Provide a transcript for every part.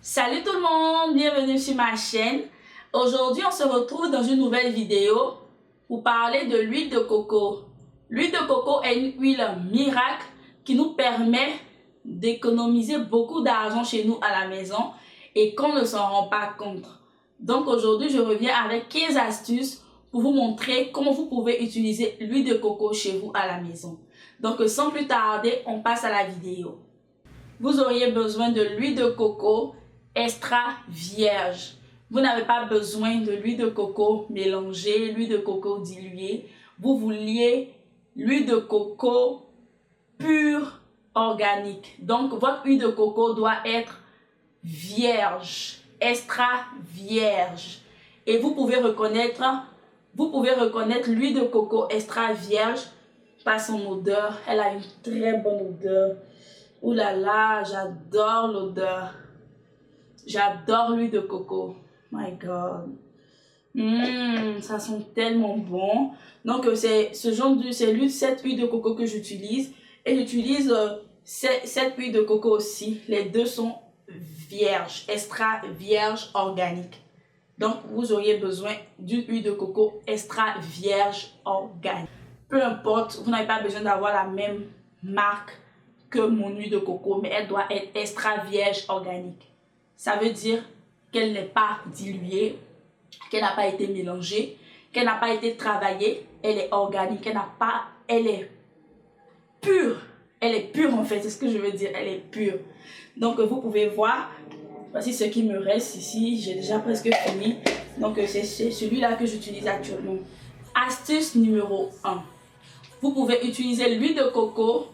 Salut tout le monde, bienvenue sur ma chaîne. Aujourd'hui, on se retrouve dans une nouvelle vidéo pour parler de l'huile de coco. L'huile de coco est une huile miracle qui nous permet d'économiser beaucoup d'argent chez nous à la maison et qu'on ne s'en rend pas compte. Donc aujourd'hui, je reviens avec 15 astuces pour vous montrer comment vous pouvez utiliser l'huile de coco chez vous à la maison. Donc sans plus tarder, on passe à la vidéo. Vous auriez besoin de l'huile de coco extra vierge. Vous n'avez pas besoin de l'huile de coco mélangée, l'huile de coco diluée. Vous vouliez l'huile de coco pure organique. Donc votre huile de coco doit être vierge, extra vierge. Et vous pouvez reconnaître l'huile de coco extra vierge par son odeur. Elle a une très bonne odeur. Ouh là là, j'adore l'odeur. J'adore l'huile de coco. My God. Ça sent tellement bon. Donc, c'est cette huile de coco que j'utilise. Et j'utilise cette huile de coco aussi. Les deux sont vierges, extra vierge organique. Donc, vous auriez besoin d'une huile de coco extra vierge organique. Peu importe, vous n'avez pas besoin d'avoir la même marque que mon huile de coco, mais elle doit être extra vierge organique. Ça veut dire qu'elle n'est pas diluée, qu'elle n'a pas été mélangée, qu'elle n'a pas été travaillée, elle est organique, elle est pure. Elle est pure en fait, c'est ce que je veux dire, elle est pure. Donc vous pouvez voir, voici ce qui me reste ici, j'ai déjà presque fini. Donc c'est celui-là que j'utilise actuellement. Astuce numéro 1. Vous pouvez utiliser l'huile de coco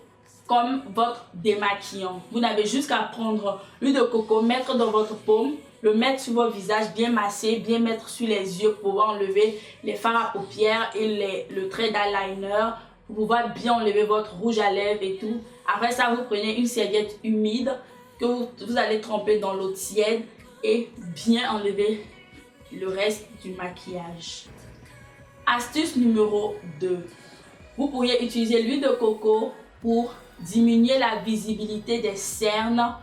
comme votre démaquillant. Vous n'avez juste qu'à prendre l'huile de coco, mettre dans votre paume, le mettre sur votre visage, bien masser, bien mettre sur les yeux pour pouvoir enlever les fards à paupières et le trait d'eyeliner, pour pouvoir bien enlever votre rouge à lèvres et tout. Après ça, vous prenez une serviette humide que vous allez tremper dans l'eau tiède et bien enlever le reste du maquillage. Astuce numéro 2. Vous pourriez utiliser l'huile de coco pour diminuer la visibilité des cernes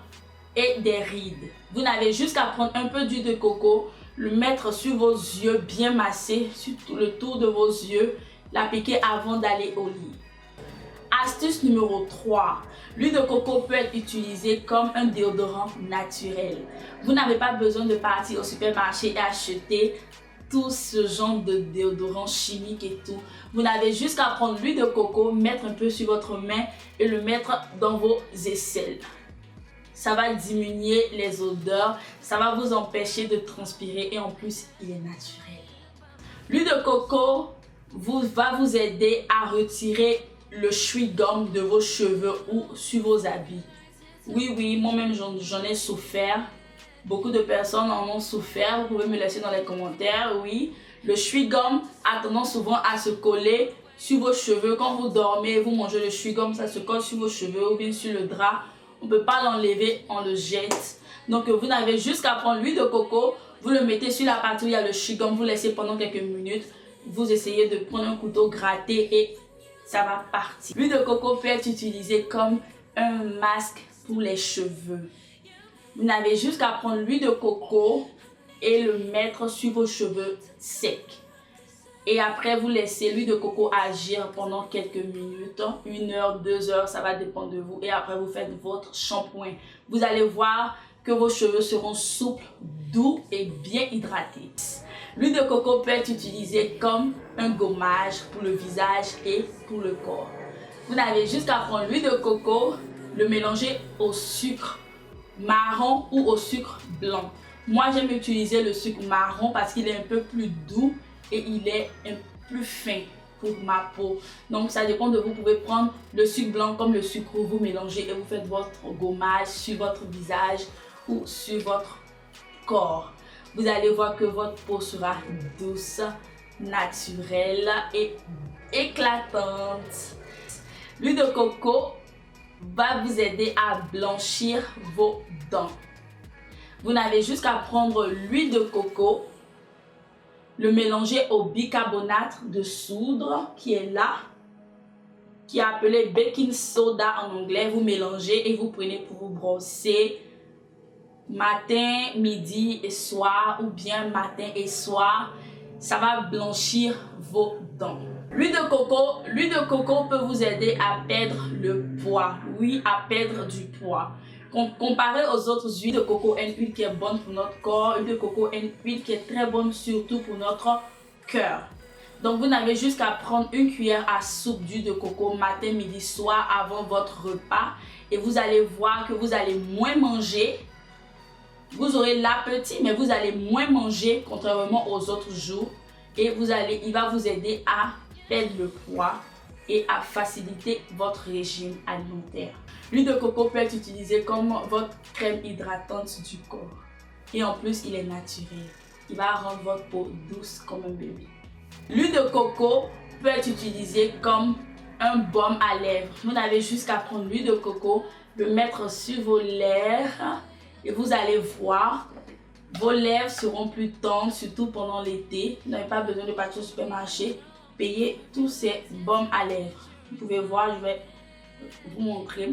et des rides. Vous n'avez juste qu'à prendre un peu d'huile de coco, le mettre sur vos yeux bien massé, sur tout le tour de vos yeux, l'appliquer avant d'aller au lit. Astuce numéro 3. L'huile de coco peut être utilisée comme un déodorant naturel. Vous n'avez pas besoin de partir au supermarché et acheter tout ce genre de déodorant chimique et tout. Vous n'avez juste qu'à prendre l'huile de coco, mettre un peu sur votre main et le mettre dans vos aisselles. Ça va diminuer les odeurs, ça va vous empêcher de transpirer et en plus, il est naturel. L'huile de coco va vous aider à retirer le chewing-gum de vos cheveux ou sur vos habits. Oui, moi-même j'en ai souffert. Beaucoup de personnes en ont souffert, vous pouvez me laisser dans les commentaires, oui. Le chewing-gum a tendance souvent à se coller sur vos cheveux. Quand vous dormez, vous mangez le chewing-gum, ça se colle sur vos cheveux ou bien sur le drap. On ne peut pas l'enlever, on le jette. Donc vous n'avez juste qu'à prendre l'huile de coco, vous le mettez sur la partie où il y a le chewing-gum, vous laissez pendant quelques minutes. Vous essayez de prendre un couteau, gratter et ça va partir. L'huile de coco peut être utilisée comme un masque pour les cheveux. Vous n'avez juste qu'à prendre l'huile de coco et le mettre sur vos cheveux secs. Et après, vous laissez l'huile de coco agir pendant quelques minutes, 1 heure, 2 heures, ça va dépendre de vous. Et après, vous faites votre shampoing. Vous allez voir que vos cheveux seront souples, doux et bien hydratés. L'huile de coco peut être utilisée comme un gommage pour le visage et pour le corps. Vous n'avez juste qu'à prendre l'huile de coco, le mélanger au sucre marron ou au sucre blanc. Moi, j'aime utiliser le sucre marron parce qu'il est un peu plus doux et il est un peu plus fin pour ma peau. Donc, ça dépend de vous. Vous pouvez prendre le sucre blanc comme le sucre, vous mélangez et vous faites votre gommage sur votre visage ou sur votre corps. Vous allez voir que votre peau sera douce, naturelle et éclatante. L'huile de coco va vous aider à blanchir vos dents. Vous n'avez juste qu'à prendre l'huile de coco, le mélanger au bicarbonate de soude qui est là, qui est appelé baking soda en anglais. Vous mélangez et vous prenez pour vous brosser matin, midi et soir, ou bien matin et soir. Ça va blanchir vos dents. L'huile de coco peut vous aider à perdre le poids. Oui, à perdre du poids. Comparé aux autres huiles de coco, une huile qui est bonne pour notre corps, l'huile de coco est une huile qui est très bonne surtout pour notre cœur. Donc vous n'avez juste qu'à prendre une cuillère à soupe d'huile de coco matin, midi, soir avant votre repas et vous allez voir que vous allez moins manger. Vous aurez l'appétit mais vous allez moins manger contrairement aux autres jours et il va vous aider à perdre le poids et à faciliter votre régime alimentaire. L'huile de coco peut être utilisée comme votre crème hydratante du corps. Et en plus, il est naturel. Il va rendre votre peau douce comme un bébé. L'huile de coco peut être utilisée comme un baume à lèvres. Vous n'avez juste qu'à prendre l'huile de coco, le mettre sur vos lèvres et vous allez voir, vos lèvres seront plus tendres, surtout pendant l'été. Vous n'avez pas besoin de partir au supermarché. Payez tous ces baumes à lèvres. Vous pouvez voir, je vais vous montrer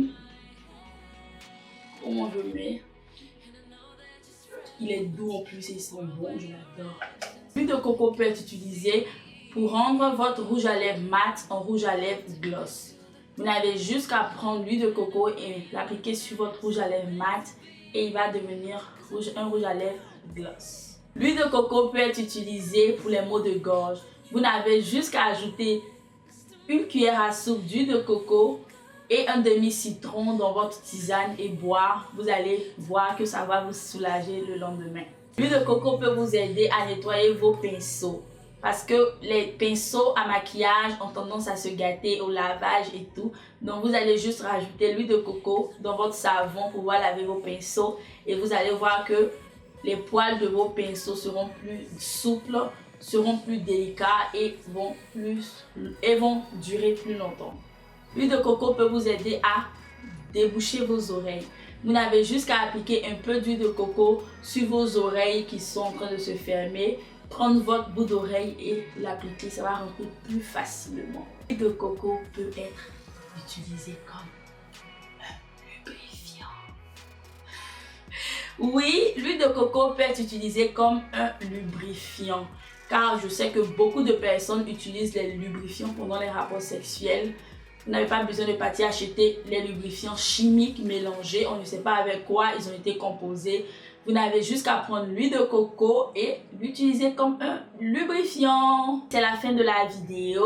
comment je mets. Il est doux en plus et il sent bon, je l'adore. L'huile de coco peut être utilisée pour rendre votre rouge à lèvres mat en rouge à lèvres gloss. Vous n'avez juste qu'à prendre l'huile de coco et l'appliquer sur votre rouge à lèvres mat et il va devenir un rouge à lèvres gloss. L'huile de coco peut être utilisée pour les maux de gorge. Vous n'avez juste qu'à ajouter une cuillère à soupe d'huile de coco et un demi-citron dans votre tisane et boire. Vous allez voir que ça va vous soulager le lendemain. L'huile de coco peut vous aider à nettoyer vos pinceaux. Parce que les pinceaux à maquillage ont tendance à se gâter au lavage et tout. Donc vous allez juste rajouter l'huile de coco dans votre savon pour pouvoir laver vos pinceaux. Et vous allez voir que les poils de vos pinceaux seront plus souples, seront plus délicats et vont durer plus longtemps. L'huile de coco peut vous aider à déboucher vos oreilles. Vous n'avez juste qu'à appliquer un peu d'huile de coco sur vos oreilles qui sont en train de se fermer. Prendre votre bout d'oreille et l'appliquer, ça va rentrer plus facilement. L'huile de coco peut être utilisée comme un lubrifiant. Oui, l'huile de coco peut être utilisée comme un lubrifiant. Car je sais que beaucoup de personnes utilisent les lubrifiants pendant les rapports sexuels. Vous n'avez pas besoin de partir acheter les lubrifiants chimiques mélangés. On ne sait pas avec quoi ils ont été composés. Vous n'avez juste qu'à prendre l'huile de coco et l'utiliser comme un lubrifiant. C'est la fin de la vidéo.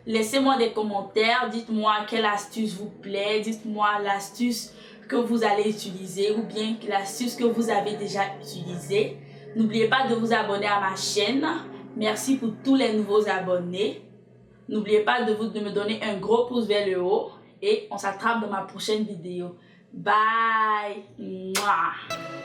Laissez-moi des commentaires. Dites-moi quelle astuce vous plaît. Dites-moi l'astuce que vous allez utiliser ou bien l'astuce que vous avez déjà utilisée. N'oubliez pas de vous abonner à ma chaîne. Merci pour tous les nouveaux abonnés. N'oubliez pas de me donner un gros pouce vers le haut. Et on s'attrape dans ma prochaine vidéo. Bye! Mouah.